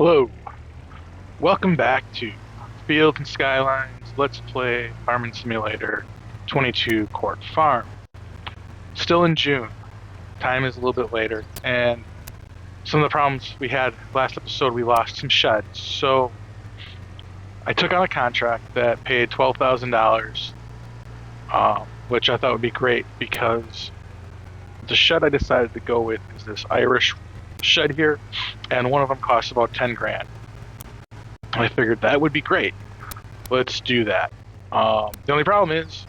Hello, welcome back to Field and Skylines Let's Play Farming Simulator 22 Court Farm. Still in June, time is a little bit later, and some of the problems we had last episode, we lost some sheds. So I took on a contract that paid $12,000, which I thought would be great because the shed I decided to go with is this Irish shed here, and one of them costs about 10 grand. I figured that would be great. Let's do that. The only problem is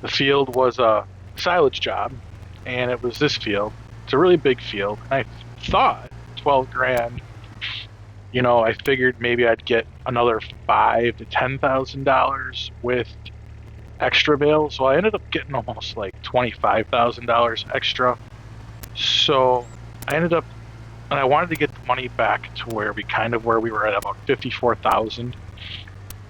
the field was a silage job, and it was this field. It's a really big field. I thought 12 grand. I figured maybe I'd get another $5,000 to $10,000 with extra bales. So I ended up getting almost like $25,000 extra. So I ended up, and I wanted to get the money back to where we were at about 54,000.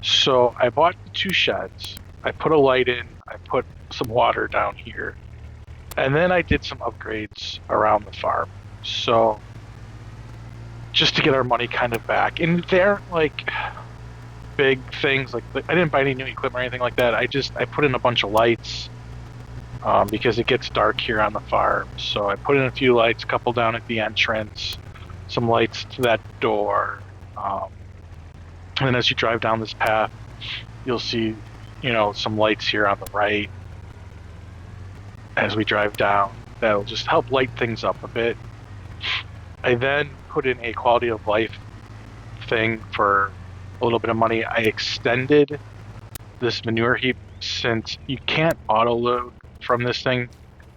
So I bought the two sheds. I put a light in. I put some water down here, and then I did some upgrades around the farm. So just to get our money kind of back, and they aren't like big things. Like I didn't buy any new equipment or anything like that. I put in a bunch of lights. Because it gets dark here on the farm. So I put in a few lights, a couple down at the entrance, some lights to that door. And then as you drive down this path, you'll see, some lights here on the right as we drive down. That'll just help light things up a bit. I then put in a quality of life thing for a little bit of money. I extended this manure heap since you can't auto load from this thing,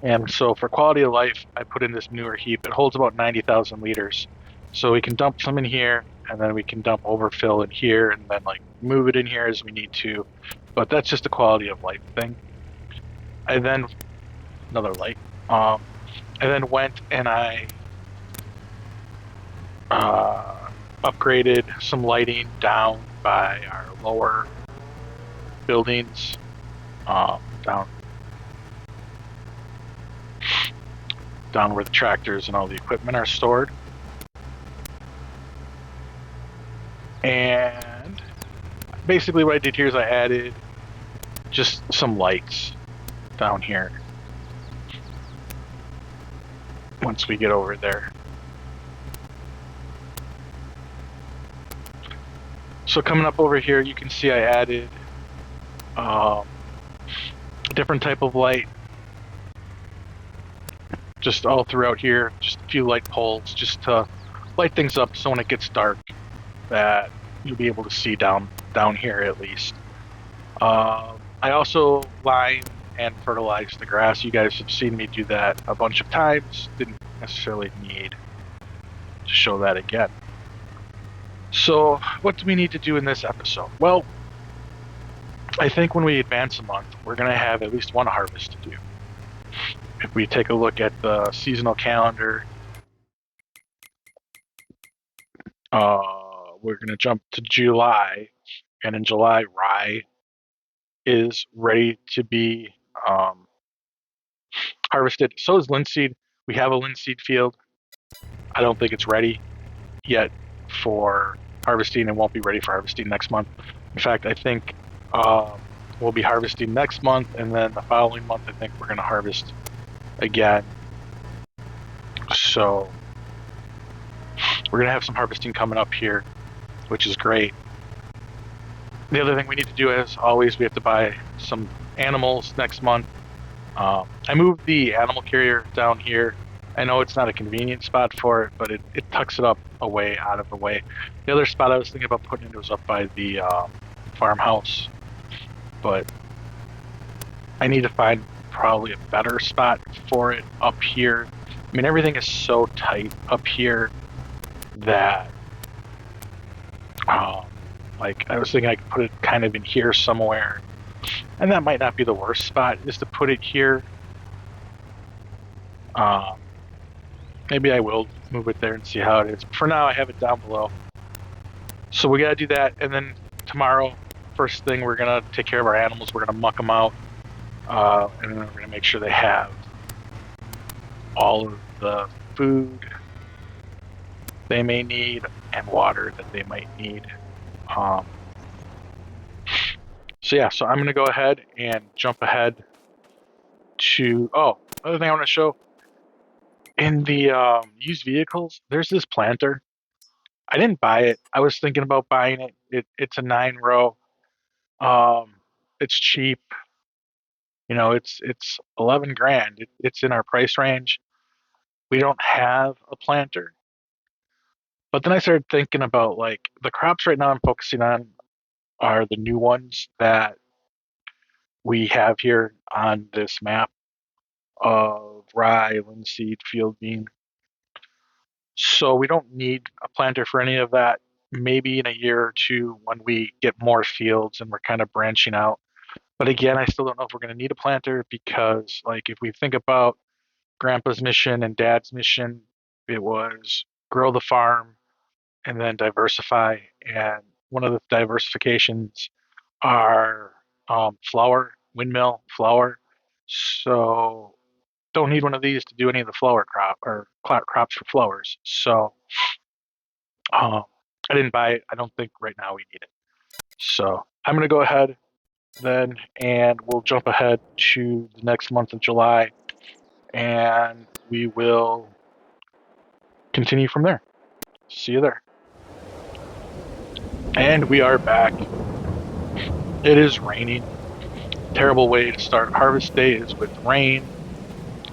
and so for quality of life I put in this manure heap. It holds about 90,000 liters, so we can dump some in here, and then we can dump overfill in here, and then like move it in here as we need to. But that's just a quality of life thing. I then another light. I then went and I upgraded some lighting down by our lower buildings, down where the tractors and all the equipment are stored. And basically what I did here is I added just some lights down here once we get over there. So coming up over here, you can see I added a different type of light just all throughout here, just a few light poles just to light things up so when it gets dark that you'll be able to see down here at least. I also lime and fertilize the grass. You guys have seen me do that a bunch of times. Didn't necessarily need to show that again. So what do we need to do in this episode? Well, I think when we advance a month, we're going to have at least one harvest to do. If we take a look at the seasonal calendar, we're going to jump to July, and in July, rye is ready to be harvested. So is linseed. We have a linseed field. I don't think it's ready yet for harvesting, and won't be ready for harvesting next month. In fact, I think we'll be harvesting next month, and then the following month, I think we're going to harvest again. So we're going to have some harvesting coming up here, which is great. The other thing we need to do, as always, we have to buy some animals next month. I moved the animal carrier down here. I know it's not a convenient spot for it, but it tucks it up away out of the way. The other spot I was thinking about putting it was up by the farmhouse, but I need to find probably a better spot for it up here. I mean, everything is so tight up here that like I was thinking I could put it kind of in here somewhere, and that might not be the worst spot, is to put it here. Maybe I will move it there and see how it is. For now, I have it down below. So we gotta do that, and then tomorrow, first thing, we're gonna take care of our animals. We're gonna muck them out. And then we're going to make sure they have all of the food they may need, and water that they might need. So yeah, so I'm going to go ahead and jump ahead to, another thing I want to show. In the used vehicles, there's this planter. I didn't buy it. I was thinking about buying it. It's a 9-row. Um, it's cheap. You know, it's 11 grand. It's in our price range. We don't have a planter. But then I started thinking about like the crops right now I'm focusing on are the new ones that we have here on this map of rye, linseed, field bean. So we don't need a planter for any of that. Maybe in a year or two when we get more fields and we're kind of branching out. But again, I still don't know if we're going to need a planter because, like, if we think about grandpa's mission and dad's mission, it was grow the farm and then diversify. And one of the diversifications are flour, windmill flour. So don't need one of these to do any of the flower crop or crops for flowers. So I didn't buy it. I don't think right now we need it. So I'm going to go ahead then and we'll jump ahead to the next month of July and we will continue from there. See you there. And we are back. It is raining. Terrible way to start harvest day is with rain.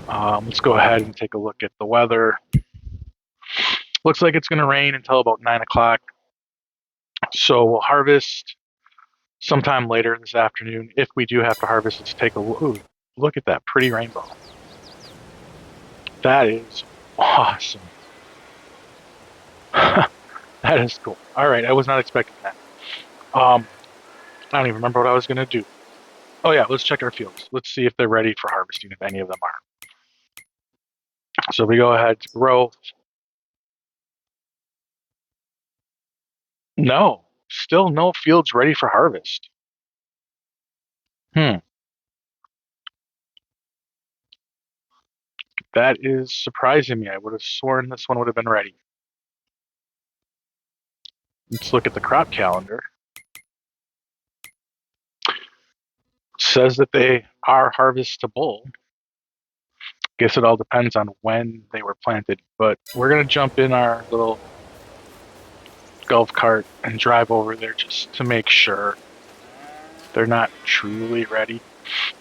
Let's go ahead and take a look at the weather. Looks like it's going to rain until about 9 o'clock. So we'll harvest sometime later this afternoon. If we do have to harvest, let's take a look. Ooh, look at that pretty rainbow. That is awesome. That is cool. All right, I was not expecting that. I don't even remember what I was going to do. Oh yeah, let's check our fields. Let's see if they're ready for harvesting, if any of them are. So we go ahead to grow. No, still no fields ready for harvest. Hmm, that is surprising me. I would have sworn this one would have been ready. Let's look at the crop calendar. It says that they are harvestable. Guess it all depends on when they were planted, but we're gonna jump in our little golf cart and drive over there just to make sure they're not truly ready.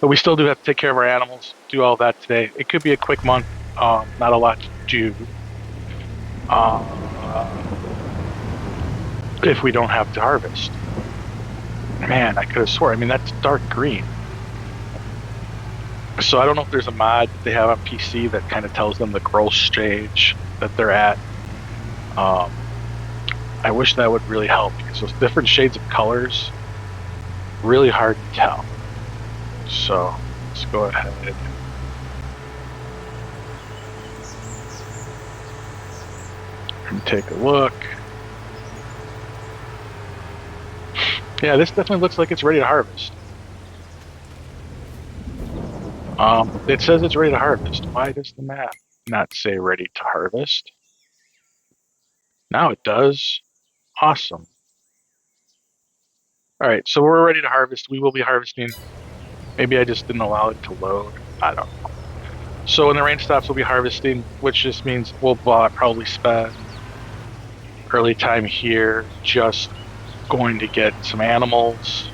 But we still do have to take care of our animals, do all that today. It could be a quick month, not a lot to do. If we don't have to harvest. Man, I could have swore. I mean, that's dark green. So I don't know if there's a mod they have on PC that kind of tells them the growth stage that they're at. I wish that would really help because those different shades of colors, really hard to tell. So let's go ahead. And take a look. Yeah, this definitely looks like it's ready to harvest. It says it's ready to harvest. Why does the map not say ready to harvest? Now it does. Awesome. All right, so we're ready to harvest. We will be harvesting. Maybe I just didn't allow it to load. I don't know. So when the rain stops, we'll be harvesting, which just means we'll probably spend early time here just going to get some animals.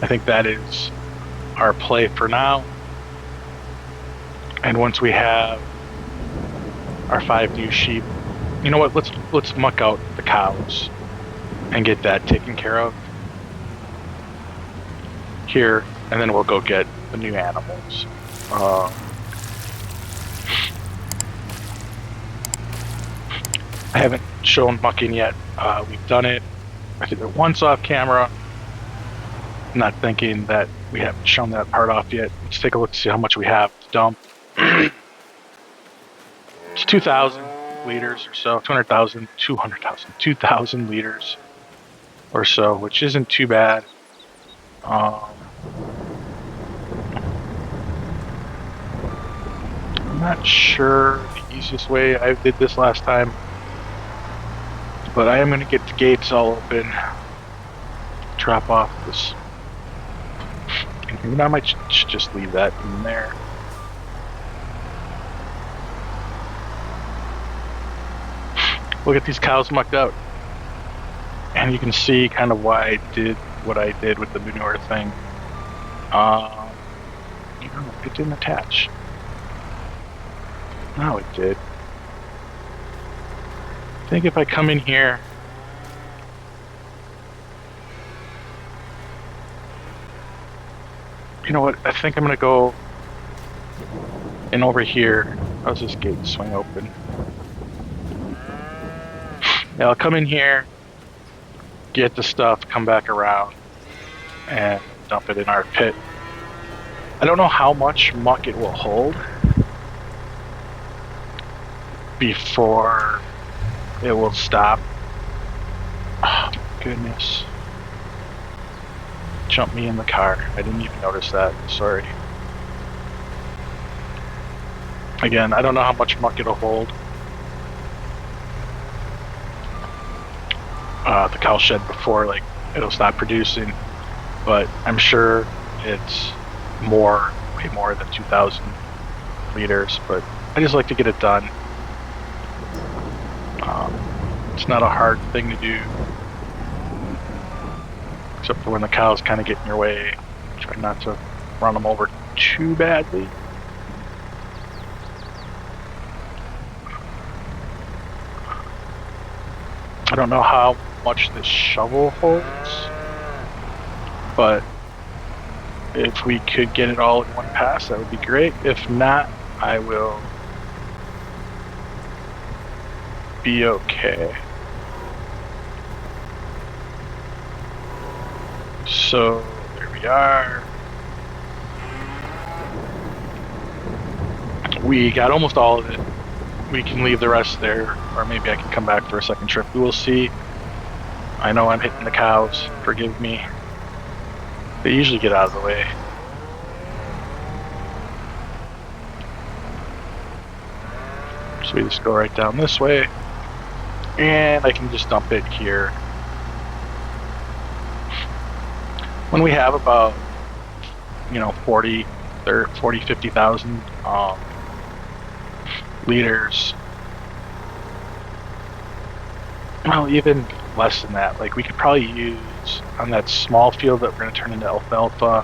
I think that is our play for now. And once we have our 5 new sheep, you know what? Let's muck out the cows and get that taken care of here, and then we'll go get the new animals. I haven't shown mucking yet. We've done it, I think, once off camera. I'm not thinking that we haven't shown that part off yet. Let's take a look to see how much we have to dump. It's 2,000 liters or so, 2,000 liters or so, which isn't too bad. not sure the easiest way. I did this last time, but I am going to get the gates all open, drop off this. And I might just leave that in there. Look at these cows mucked out. And you can see kind of why I did what I did with the manure thing. It didn't attach. No, it did. I think if I come in here, you know what? I think I'm gonna go in over here. How's this gate swing open? Yeah, I'll come in here, get the stuff, come back around, and dump it in our pit. I don't know how much muck it will hold before it will stop. Oh, goodness. Jump me in the car. I didn't even notice that. Sorry. Again, I don't know how much muck it'll hold. The cow shed before, like, it'll stop producing, but I'm sure it's way more than 2,000 liters, but I just like to get it done. It's not a hard thing to do, except for when the cows kind of get in your way. Try not to run them over too badly. I don't know how much this shovel holds, but if we could get it all in one pass, that would be great. If not, I will be okay. So there we are. We got almost all of it. We can leave the rest there, or maybe I can come back for a second trip. We will see. I know I'm hitting the cows. Forgive me. They usually get out of the way. So we just go right down this way, and I can just dump it here. When we have about, 50,000 liters, well, even less than that, like we could probably use on that small field that we're going to turn into alfalfa,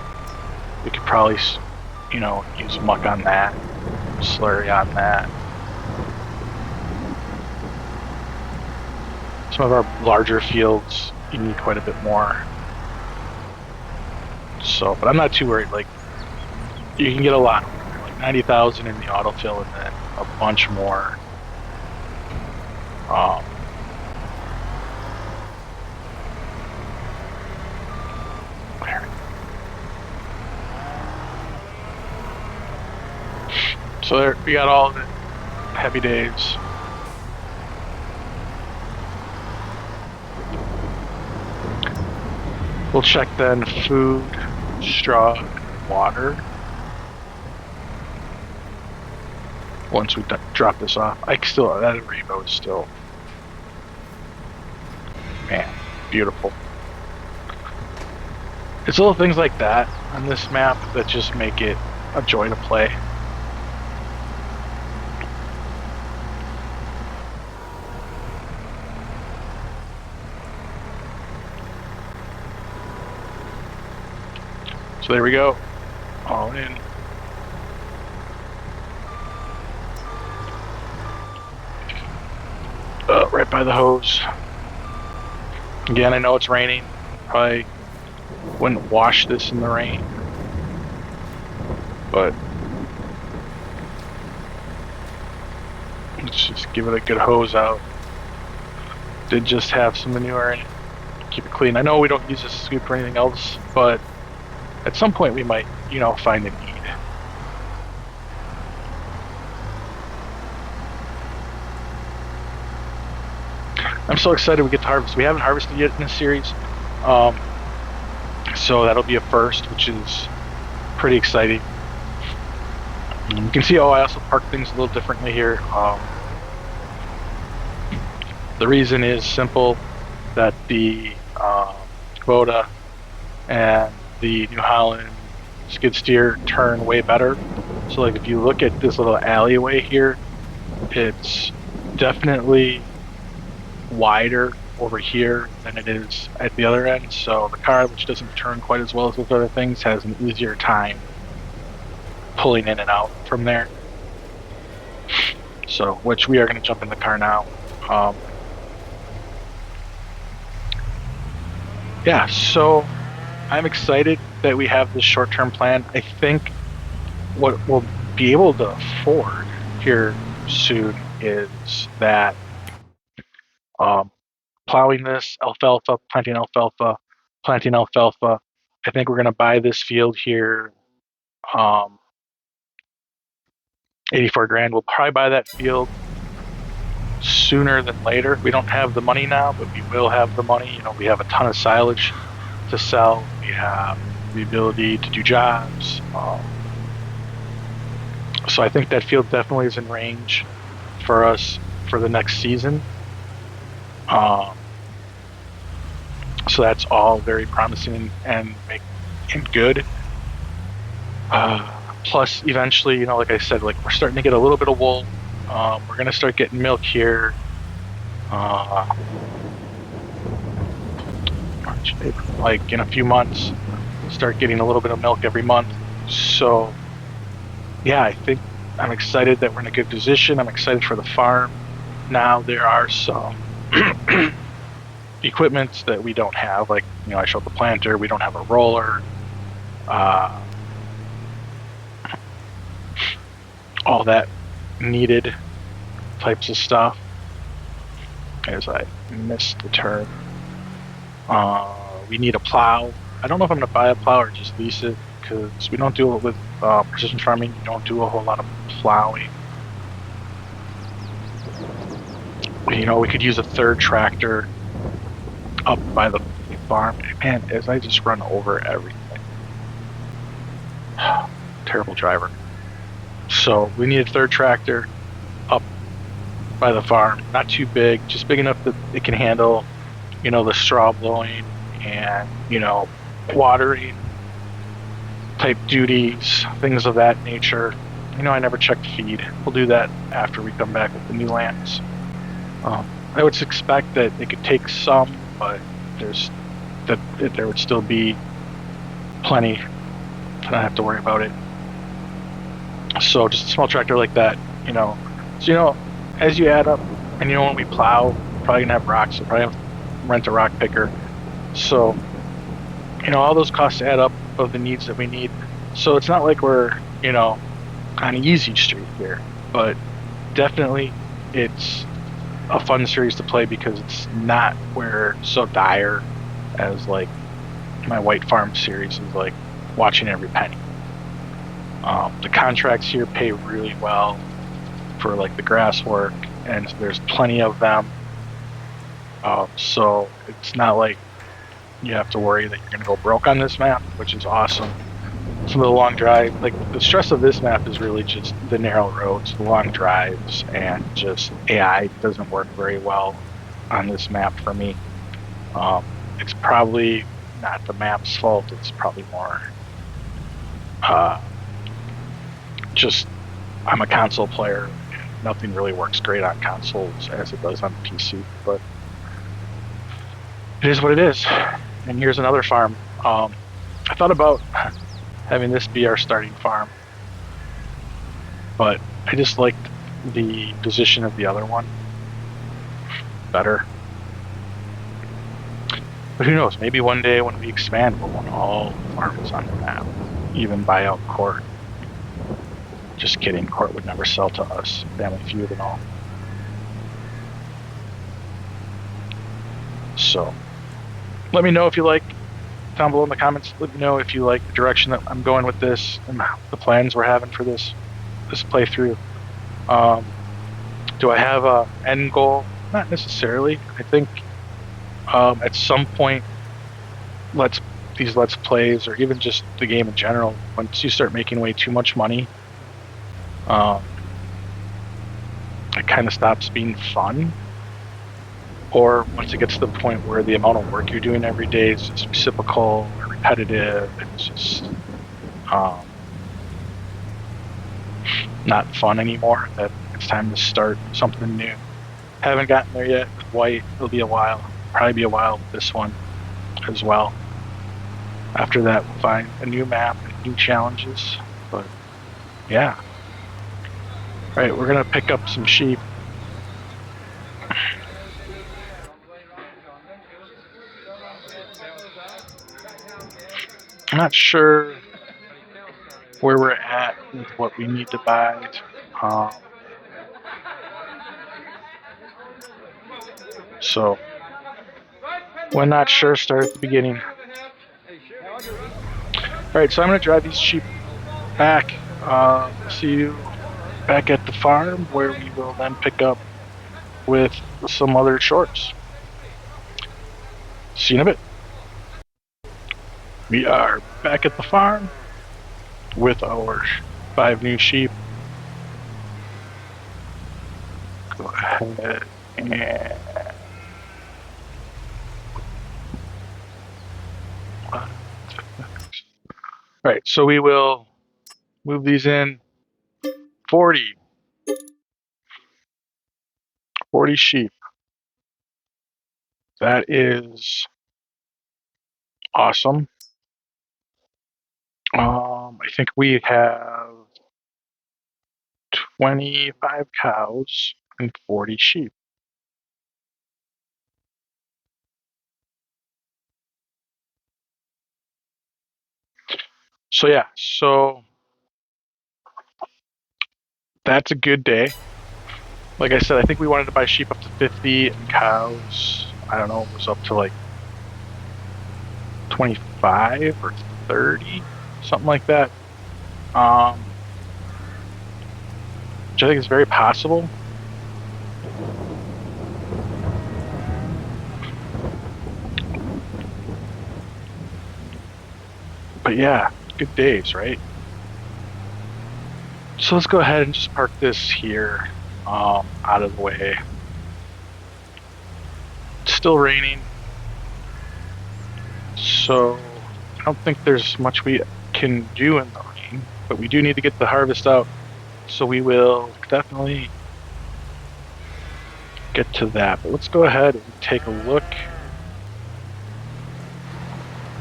we could probably, use muck on that, slurry on that. Some of our larger fields, you need quite a bit more. So, but I'm not too worried. Like, you can get a lot, like 90,000 in the autofill, and then a bunch more. So there, we got all of it. Heavy days. We'll check then food, straw, water. Once we drop this off, that rainbow is still, man, beautiful. It's little things like that on this map that just make it a joy to play. So there we go, all in. Right by the hose. Again, I know it's raining. Probably wouldn't wash this in the rain, but let's just give it a good hose out. Did just have some manure in it. Keep it clean. I know we don't use this scoop for anything else, but at some point we might, find a need. I'm so excited we get to harvest. We haven't harvested yet in this series, so that'll be a first, which is pretty exciting. You can see, I also park things a little differently here. The reason is simple, that the Kubota and the New Holland skid steer turn way better. So like if you look at this little alleyway here, it's definitely wider over here than it is at the other end. So the car, which doesn't turn quite as well as those other things, has an easier time pulling in and out from there. So, which we are going to jump in the car now. Yeah, so I'm excited that we have this short-term plan. I think what we'll be able to afford here soon is that plowing this alfalfa, planting alfalfa, planting alfalfa. I think we're going to buy this field here, 84 grand. We'll probably buy that field sooner than later. We don't have the money now, but we will have the money. You know, we have a ton of silage to sell. We have the ability to do jobs. So I think that field definitely is in range for us for the next season. So that's all very promising and good. Plus, eventually, you know, like I said, like we're starting to get a little bit of wool. We're gonna start getting milk here. March, April, like in a few months, start getting a little bit of milk every month. So, yeah, I think I'm excited that we're in a good position. I'm excited for the farm. Now there are some equipment that we don't have, like, you know, I showed the planter. We don't have a roller. All that needed types of stuff. As I missed the turn. We need a plow. I don't know if I'm going to buy a plow or just lease it, because we don't do it with precision farming. You don't do a whole lot of plowing. You know, we could use a third tractor up by the farm. Man, as I just run over everything. Terrible driver. So we need a third tractor up by the farm. Not too big, just big enough that it can handle, you know, the straw blowing and, you know, watering type duties, things of that nature. You know, I never check feed. We'll do that after we come back with the new lands. I would expect that it could take some, but there would still be plenty to not have to worry about it. So just a small tractor like that, you know. So, you know, as you add up, and you know, when we plow, we're probably gonna have rocks. We'll probably have to rent a rock picker. So, you know, all those costs add up of the needs that we need. So it's not like we're, you know, on an easy street here, but definitely it's a fun series to play because it's not where so dire as like my White Farm series is, like watching every penny. The contracts here pay really well for like the grass work, and there's plenty of them. So it's not like you have to worry that you're going to go broke on this map, which is awesome. Some of the long drive, like the stress of this map is really just the narrow roads, the long drives, and just AI doesn't work very well on this map for me. It's probably not the map's fault. It's probably more just I'm a console player. Nothing really works great on consoles as it does on PC, but it is what it is. And here's another farm. I thought about having this be our starting farm, but I just liked the position of the other one better. But who knows? Maybe one day when we expand, we'll want all farms on the map, even buy out Court. Just kidding. Court would never sell to us. Family Feud and all. So, let me know if you like. Down below in the comments, let me know if you like the direction that I'm going with this and the plans we're having for this playthrough. Do I have a end goal? Not necessarily. I think at some point, these let's plays, or even just the game in general, once you start making way too much money, It kind of stops being fun. Or once it gets to the point where the amount of work you're doing every day is just reciprocal or repetitive, and it's just not fun anymore, that it's time to start something new. Haven't gotten there yet with White. It'll be a while. Probably be a while with this one as well. After that, we'll find a new map and new challenges. But yeah. All right, we're gonna pick up some sheep. I'm not sure where we're at with what we need to buy. So when not sure, start at the beginning. All right, so I'm gonna drive these sheep back. See you back at the farm, where we will then pick up with some other shorts. See you in a bit. We are back at the farm with our 5 new sheep. Go ahead and right, so we will move these in. 40 sheep. That is awesome. I think we have 25 cows and 40 sheep. So yeah, so that's a good day. Like I said, I think we wanted to buy sheep up to 50 and cows, I don't know, it was up to like 25 or 30, something like that. Which I think is very possible. But yeah, good days, right? So let's go ahead and just park this here, out of the way. It's still raining, so I don't think there's much we can do in the rain, but we do need to get the harvest out, so we will definitely get to that. But let's go ahead and take a look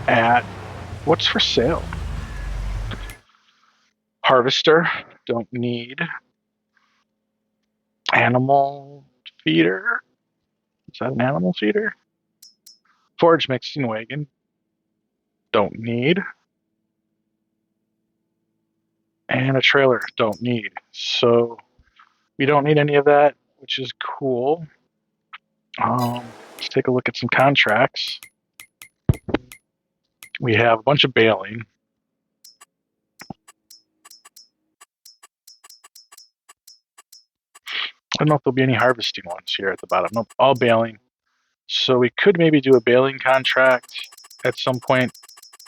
at what's for sale. Harvester, don't need. Animal feeder, is that an animal feeder? Forage mixing wagon, don't need. And a trailer, don't need. So we don't need any of that, which is cool. Let's take a look at some contracts. We have a bunch of baling. I don't know if there'll be any harvesting ones here at the bottom. Nope, all baling. So we could maybe do a baling contract at some point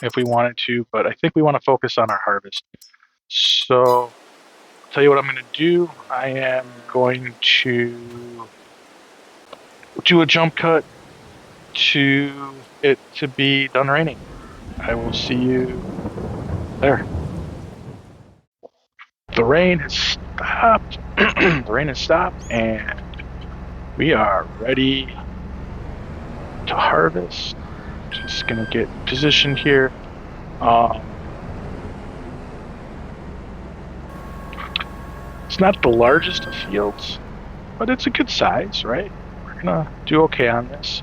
if we wanted to, but I think we want to focus on our harvest. So I'll tell you what I'm going to do. I am going to do a jump cut to it to be done raining. I will see you there. The rain has stopped. The rain has stopped, and we are ready to harvest. Just gonna get positioned here. It's not the largest of fields, but it's a good size, right? We're gonna do okay on this.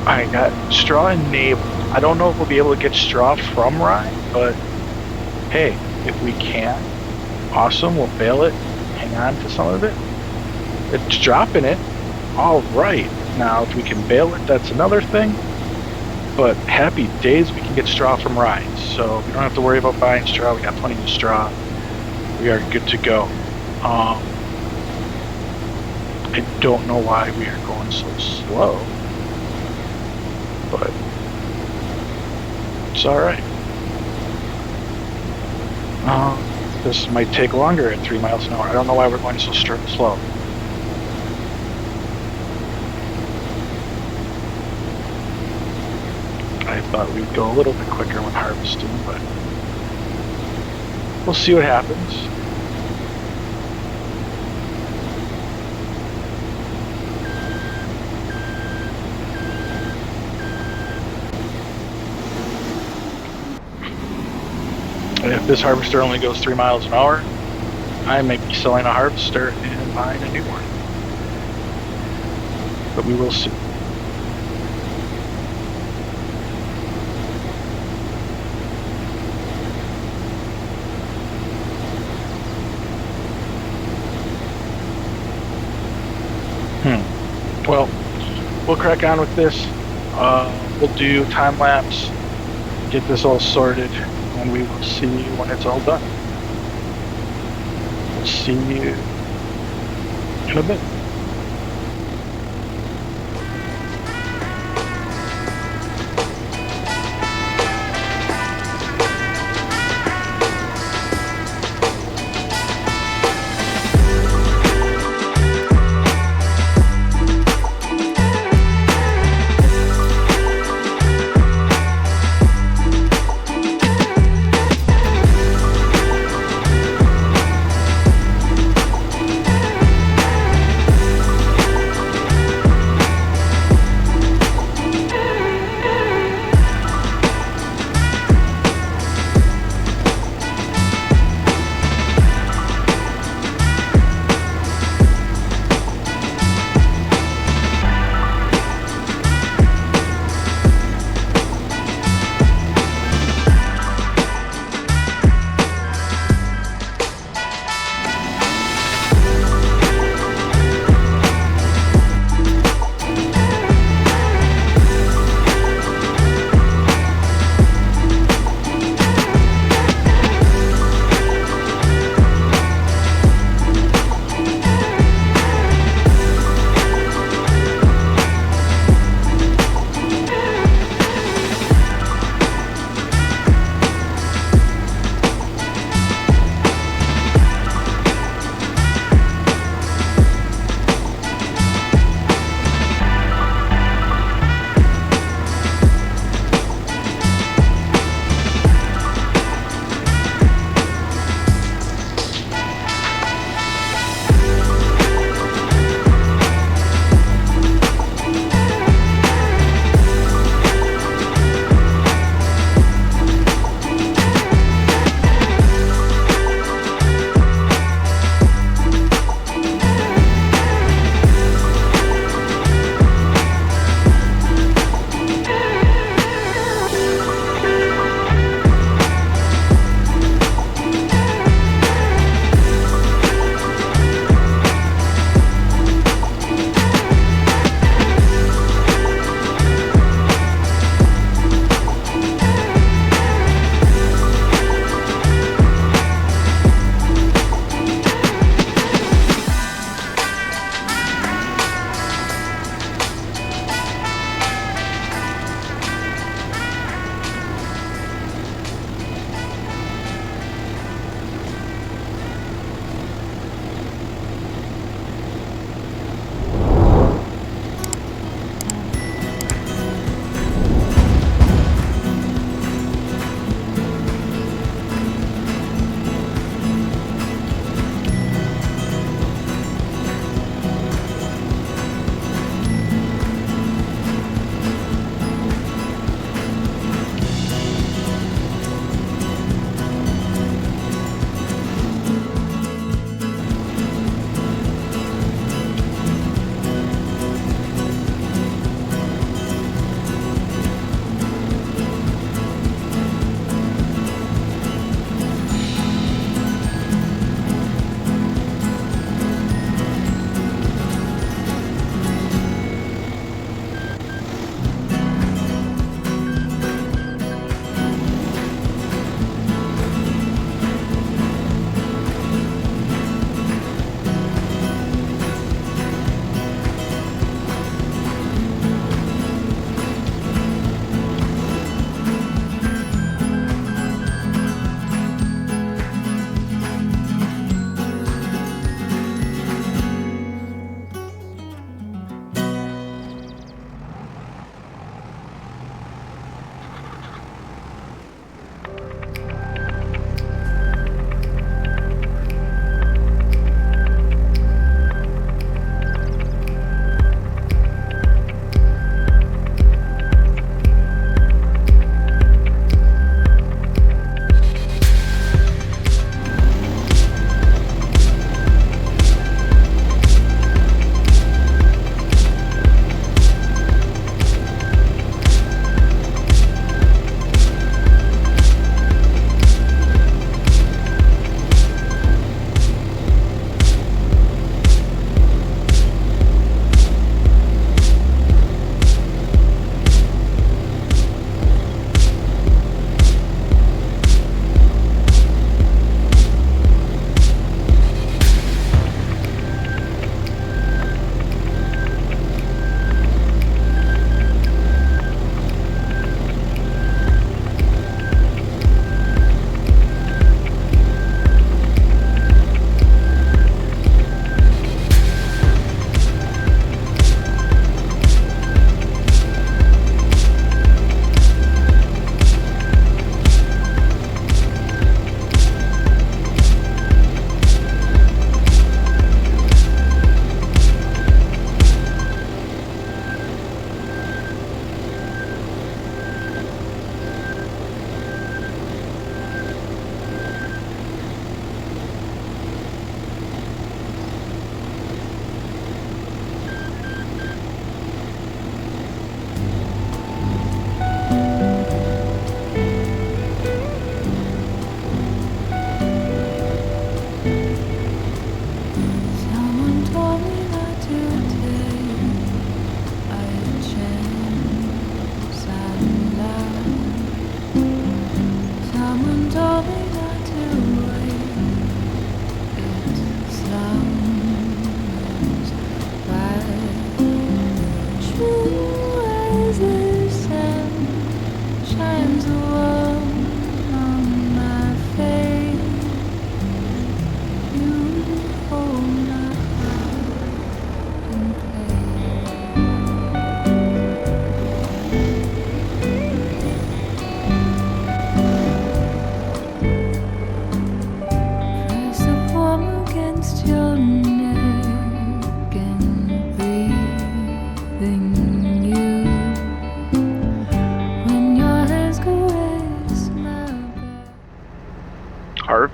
I got straw enabled. I don't know if we'll be able to get straw from rye, but hey, if we can, awesome, we'll bale it, hang on to some of it. It's dropping it. All right. Now, if we can bale it, that's another thing. But happy days, we can get straw from rye. So we don't have to worry about buying straw. We got plenty of straw. We are good to go. I don't know why we are going so slow. But It's all right. This might take longer at 3 miles an hour. I don't know why we're going so slow. I thought we'd go a little bit quicker when harvesting, but we'll see what happens. If this harvester only goes 3 miles an hour, I may be selling a harvester and buying a new one. But we will see. Well, we'll crack on with this. We'll do time lapse, get this all sorted, and we will see you when it's all done. We'll see you in a bit.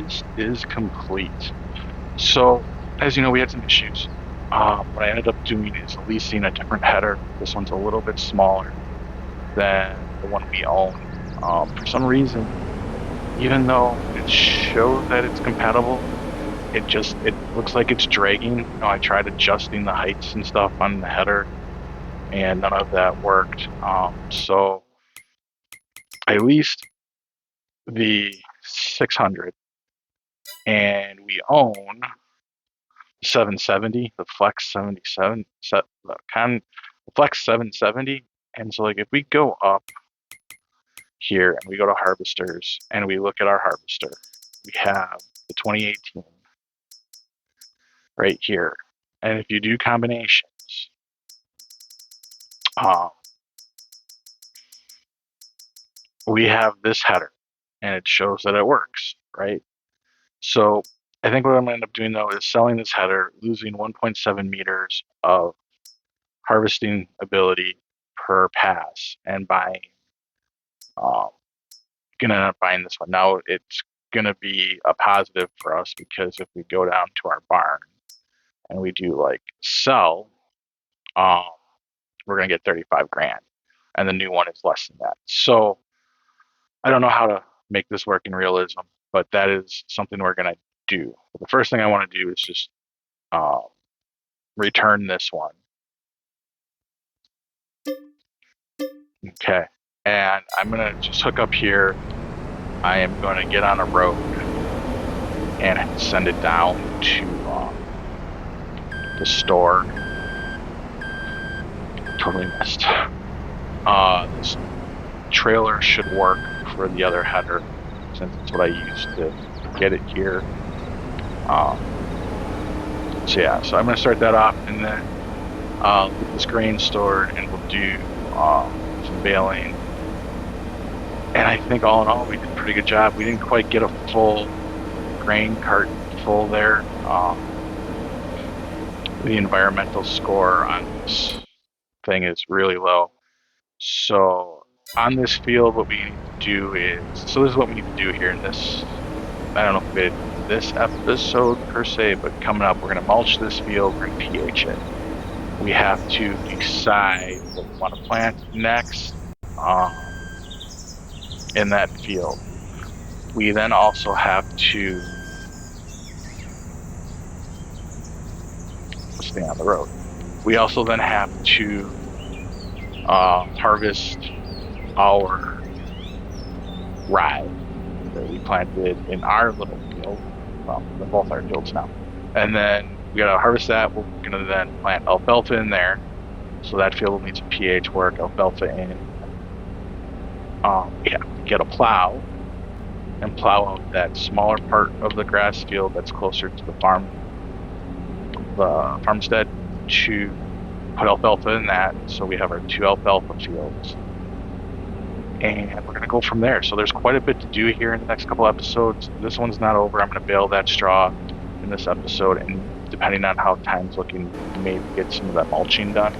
harvest is complete. So, as you know, we had some issues. What I ended up doing is leasing a different header. This one's a little bit smaller than the one we own. For some reason, even though it shows that it's compatible, it looks like it's dragging. You know, I tried adjusting the heights and stuff on the header, and none of that worked. So I leased the 600, and we own 770, the Flex 77, the Flex 770. And so, like, if we go up here and we go to harvesters and we look at our harvester, we have the 2018 right here. And if you do combinations, um, we have this header, and it shows that it works, right? So I think what I'm going to end up doing though is selling this header, losing 1.7 meters of harvesting ability per pass, and um, gonna end up buying this one. Now it's gonna be a positive for us because if we go down to our barn and we do like sell, um, we're gonna get 35 grand, and the new one is less than that. So I don't know how to make this work in realism, but that is something we're gonna do. The first thing I want to do is just um, return this one. Okay, and I'm gonna just hook up here. I am going to get on a road and send it down to the store. Totally missed. This trailer should work for the other header since it's what I used to get it here. So yeah, so I'm going to start that off, and then get this grain stored, and we'll do some baling. And I think all in all, we did a pretty good job. We didn't quite get a full grain cart full there. The environmental score on this thing is really low. So on this field, what we need to do is, so this is what we need to do here in this, I don't know if we did this episode per se, but coming up, we're going to mulch this field, we're going to pH it. We have to decide what we want to plant next in that field. We then also have to stay on the road. We also then have to harvest our rye that we planted in our little field. Well, they're both our fields now. And then we gotta harvest that. We're gonna then plant alfalfa in there. So that field will need some pH work, alfalfa in. We have to get a plow and plow out that smaller part of the grass field that's closer to the farmstead, to put alfalfa in that. So we have our 2 alfalfa fields, and we're gonna go from there. So there's quite a bit to do here in the next couple episodes. This one's not over. I'm gonna bale that straw in this episode, and depending on how time's looking, maybe get some of that mulching done.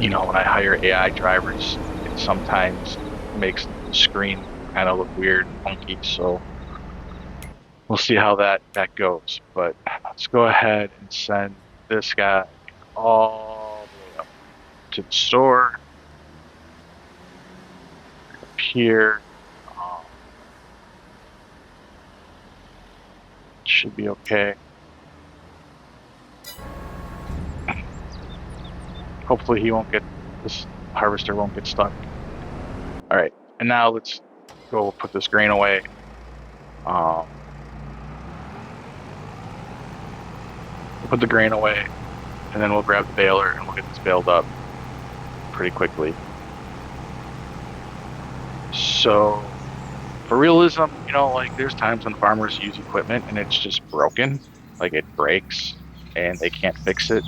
You know, when I hire AI drivers, it sometimes makes the screen kind of look weird and funky, so we'll see how that goes. But let's go ahead and send this guy all the way up to the store. Up here. Should be okay. Hopefully this harvester won't get stuck. All right, and now let's go put this grain away. We'll put the grain away, and then we'll grab the baler and we'll get this baled up pretty quickly. So for realism, you know, like there's times when farmers use equipment and it's just broken, like it breaks and they can't fix it,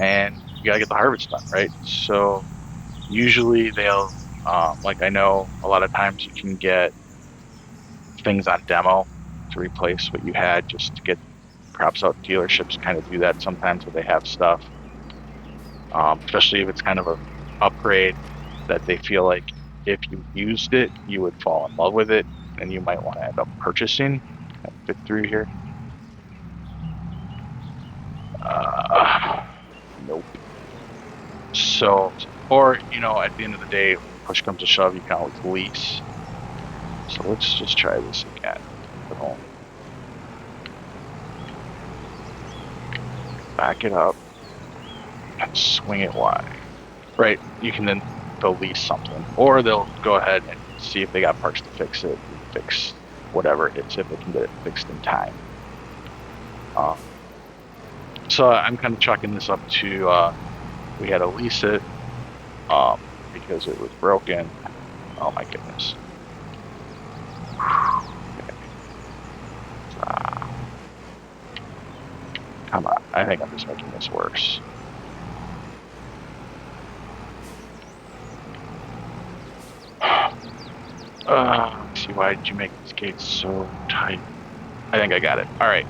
and you gotta get the harvest done, right? So usually they'll, like I know a lot of times you can get things on demo to replace what you had, just to get crops out. Dealerships kind of do that sometimes where they have stuff, especially if it's kind of an upgrade that they feel like if you used it, you would fall in love with it. and you might want to end up purchasing. Can I fit through here? Nope. So, or, you know, at the end of the day, push comes to shove, you can always lease. So let's just try this again. At home. Back it up and swing it wide. Right, you can then they'll lease something, or they'll go ahead and see if they got parts to fix it, fix whatever it is, if they can get it fixed in time. So I'm kind of chalking this up to we had to lease it because it was broken. Oh my goodness. Okay. Come on, I think I'm just making this worse. See, why did you make this gate so tight? I think I got it. All right.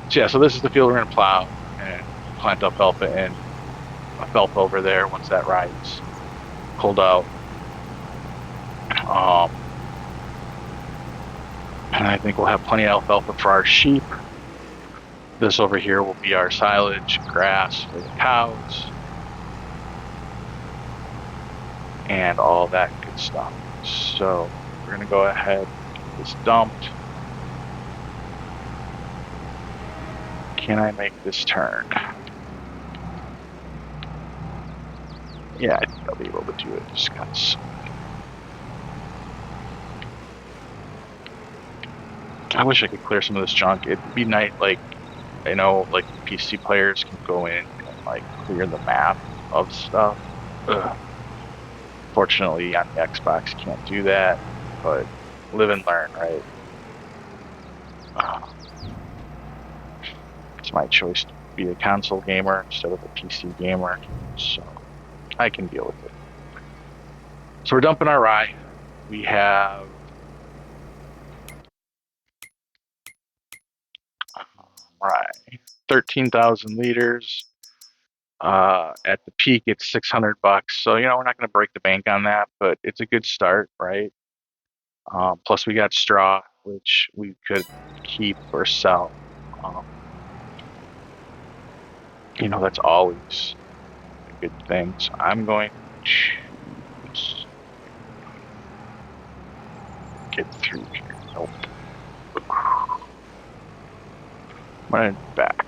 So yeah, so this is the field we're gonna plow and plant alfalfa in. Alfalfa over there once that rye is pulled out. And I think we'll have plenty of alfalfa for our sheep. This over here will be our silage, grass for the cows, and all that good stuff. So we're gonna go ahead and get this dumped. Can I make this turn? Yeah, I think I'll be able to do it just because. I wish I could clear some of this junk. It'd be nice, like, I know, like, PC players can go in and, like, clear the map of stuff. Ugh. Fortunately, on the Xbox, you can't do that, but live and learn, right? It's my choice to be a console gamer instead of a PC gamer, so I can deal with it. So we're dumping our rye. We have rye, 13,000 liters. At the peak, it's $600. So, you know, we're not going to break the bank on that, but it's a good start, right? Plus, we got straw, which we could keep or sell. You know, that's always a good thing. So I'm going to get through here. Nope. I'm going to back.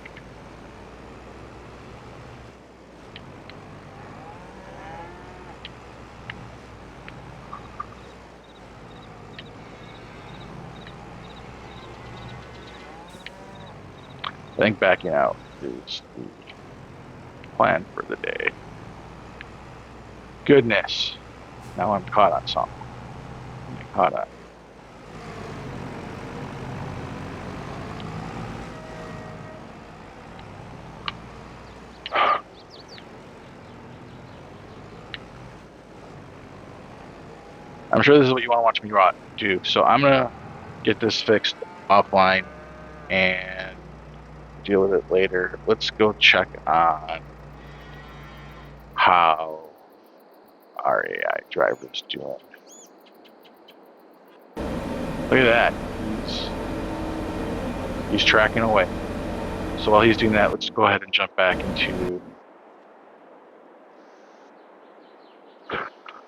I think backing out is the plan for the day. Goodness. Now I'm caught on something. I'm caught on. I'm sure this is what you want to watch me do. So I'm going to get this fixed offline and deal with it later. Let's go check on how our AI driver's doing. Look at that. He's tracking away. So while he's doing that, let's go ahead and jump back into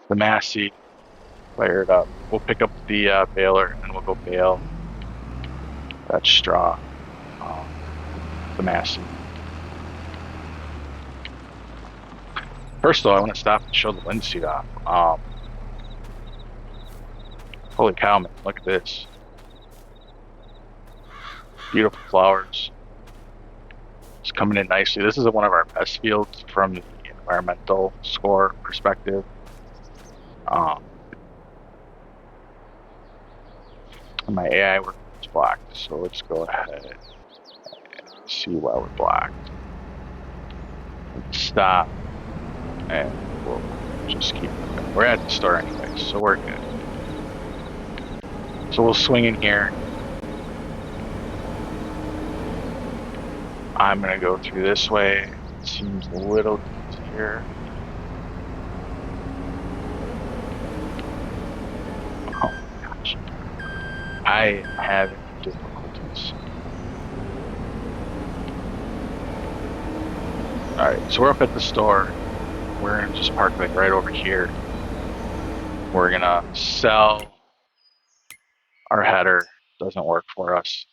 the Massey. Fire it up. We'll pick up the baler and we'll go bale that straw. The Massey. First though, I want to stop and show the linseed off. Holy cow, man, look at this. Beautiful flowers. It's coming in nicely. This is one of our best fields from the environmental score perspective. My AI work is blocked, so let's go ahead and see why we're blocked. Stop, and we'll just keep moving. We're at the store anyway, so we're good. So we'll swing in here. I'm gonna go through this way. It seems a little easier. Oh my gosh. I am having difficulties. Alright, so we're up at the store. We're gonna just park like right over here. We're gonna sell our header, doesn't work for us.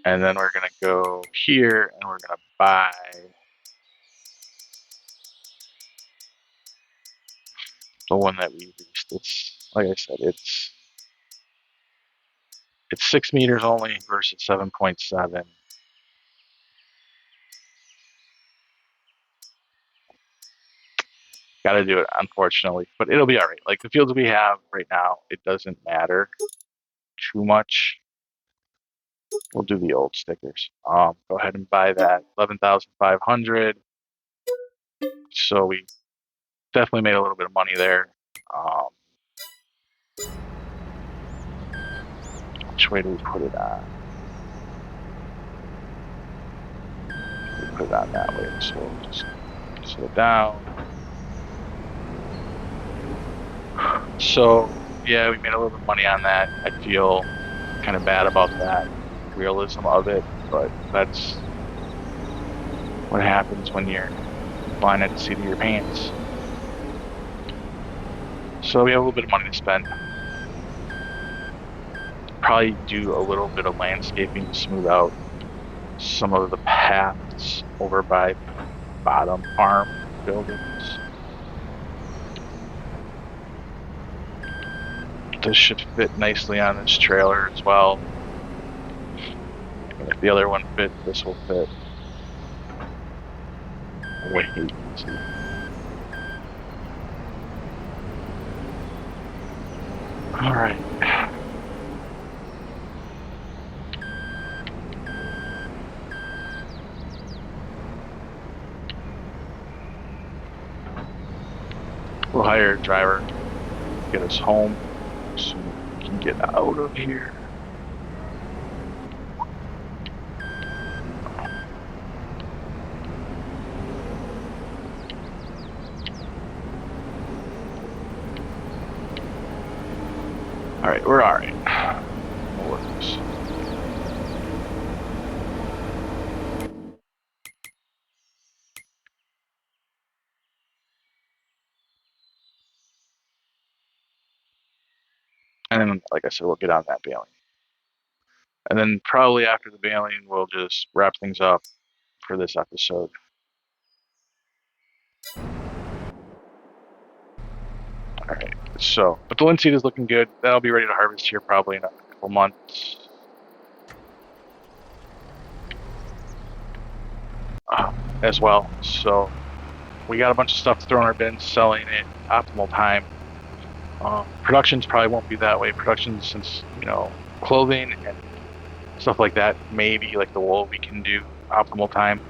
And then we're gonna go here and we're gonna buy the one that we leased. It's like I said, it's 6 meters only versus 7.7. Got to do it, unfortunately, but it'll be all right. Like the fields we have right now, it doesn't matter too much. We'll do the old stickers. Go ahead and buy that 11,500. So we definitely made a little bit of money there. Which way do we put it on? We put it on that way. So we'll just slow it down. So yeah, we made a little bit of money on that. I feel kind of bad about that realism of it, but that's what happens when you're flying at the seat of your pants. So we have a little bit of money to spend. Probably do a little bit of landscaping to smooth out some of the paths over by bottom farm buildings. This should fit nicely on this trailer as well. And if the other one fit, this will fit. Wait, see. All right. We'll hire a driver, get us home so we can get out of here. All right, we're all right. It works. And then, like I said, we'll get on that baling. And then probably after the baling, we'll just wrap things up for this episode. All right, so, but the linseed is looking good. That'll be ready to harvest here probably in a couple months. As well. So we got a bunch of stuff to throw in our bins, selling it optimal time. Productions probably won't be that way. Productions, since clothing and stuff like that, maybe like the wool we can do optimal time,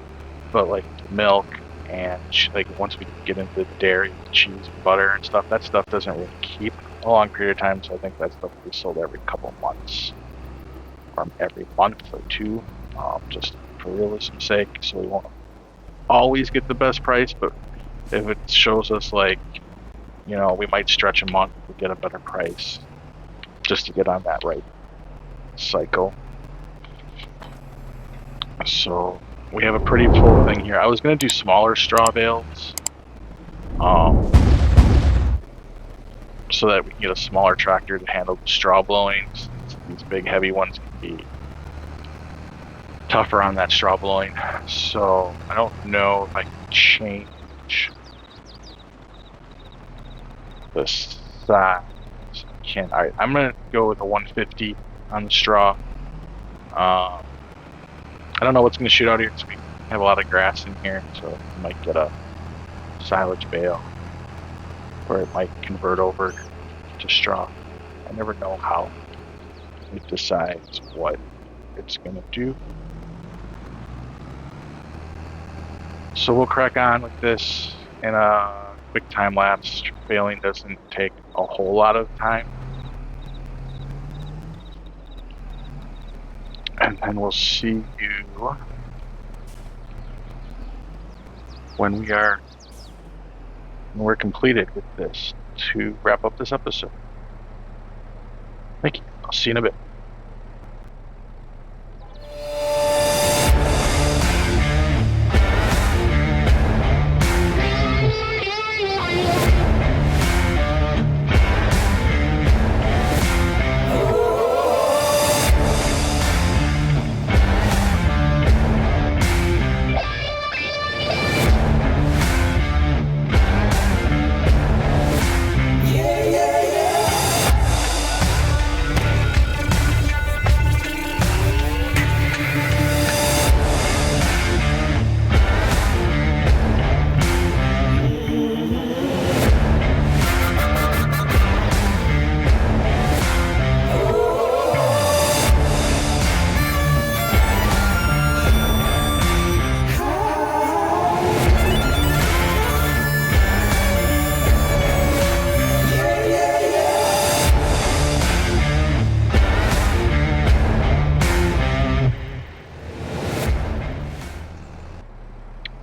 but like milk and like once we get into the dairy, cheese, butter and stuff, that stuff doesn't really keep a long period of time. So I think that stuff will be sold every couple months, or every month or two, just for realism's sake. So we won't always get the best price, but if it shows us like we might stretch a month to get a better price just to get on that right cycle. So we have a pretty full thing here. I was going to do smaller straw bales so that we can get a smaller tractor to handle the straw blowings. These big heavy ones can be tougher on that straw blowing. So I don't know if I can change the size. Alright, I'm gonna go with a 150 on the straw. I don't know what's gonna shoot out here because we have a lot of grass in here, so we might get a silage bale, or it might convert over to straw. I never know how it decides what it's gonna do. So we'll crack on with this in a quick time lapse. Baling doesn't take a whole lot of time. And then we'll see you when we're completed with this to wrap up this episode. Thank you. I'll see you in a bit.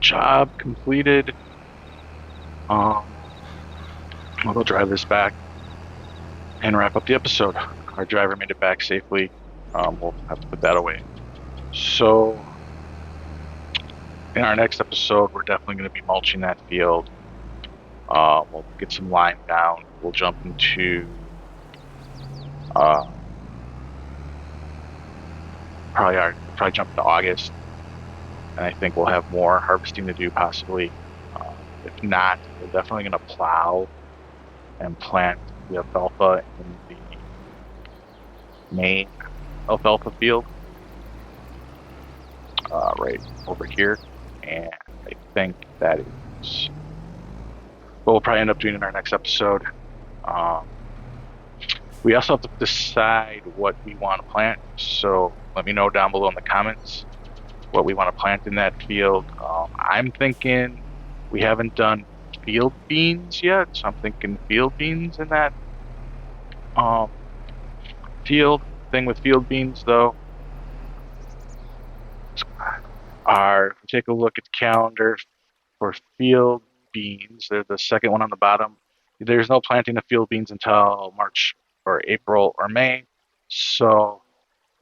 Job completed. I'll go drive this back and wrap up the episode. Our driver made it back safely. We'll have to put that away. So, in our next episode, we're definitely going to be mulching that field. We'll get some lime down. We'll jump into probably jump into August, and I think we'll have more harvesting to do possibly. If not, we're definitely going to plow and plant the alfalfa in the main alfalfa field right over here, and I think that is what we'll probably end up doing in our next episode. We also have to decide what we want to plant, so let me know down below in the comments what we want to plant in that field. I'm thinking we haven't done field beans yet, so I'm thinking field beans in that field. Thing with field beans, though, if we take a look at the calendar for field beans, they're the second one on the bottom. There's no planting of field beans until March or April or May. So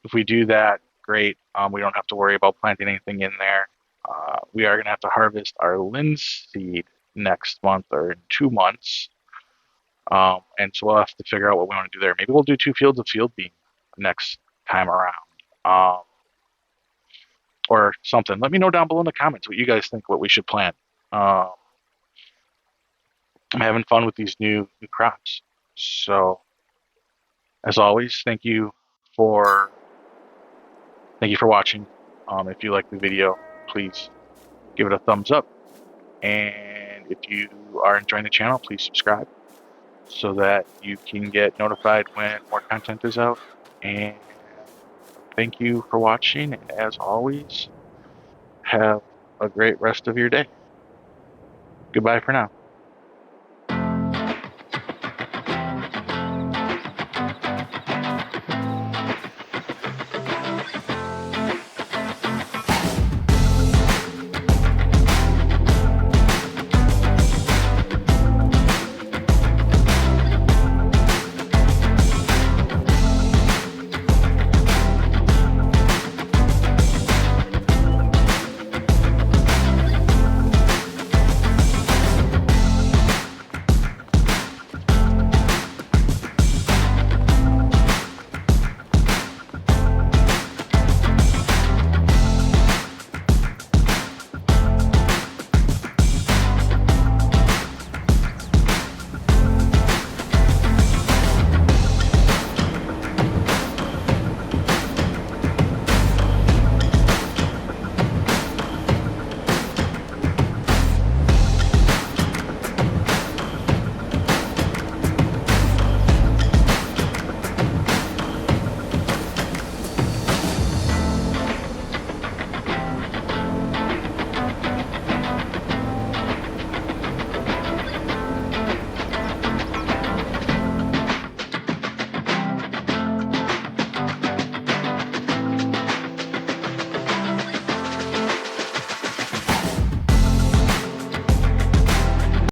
if we do that, great. We don't have to worry about planting anything in there. We are going to have to harvest our linseed next month or in 2 months. And so we'll have to figure out what we want to do there. Maybe we'll do 2 fields of field bean next time around. Or something. Let me know down below in the comments what you guys think what we should plant. I'm having fun with these new crops. So as always, thank you for watching. If you like the video, please give it a thumbs up. And if you are enjoying the channel, please subscribe so that you can get notified when more content is out. And thank you for watching. And as always, have a great rest of your day. Goodbye for now.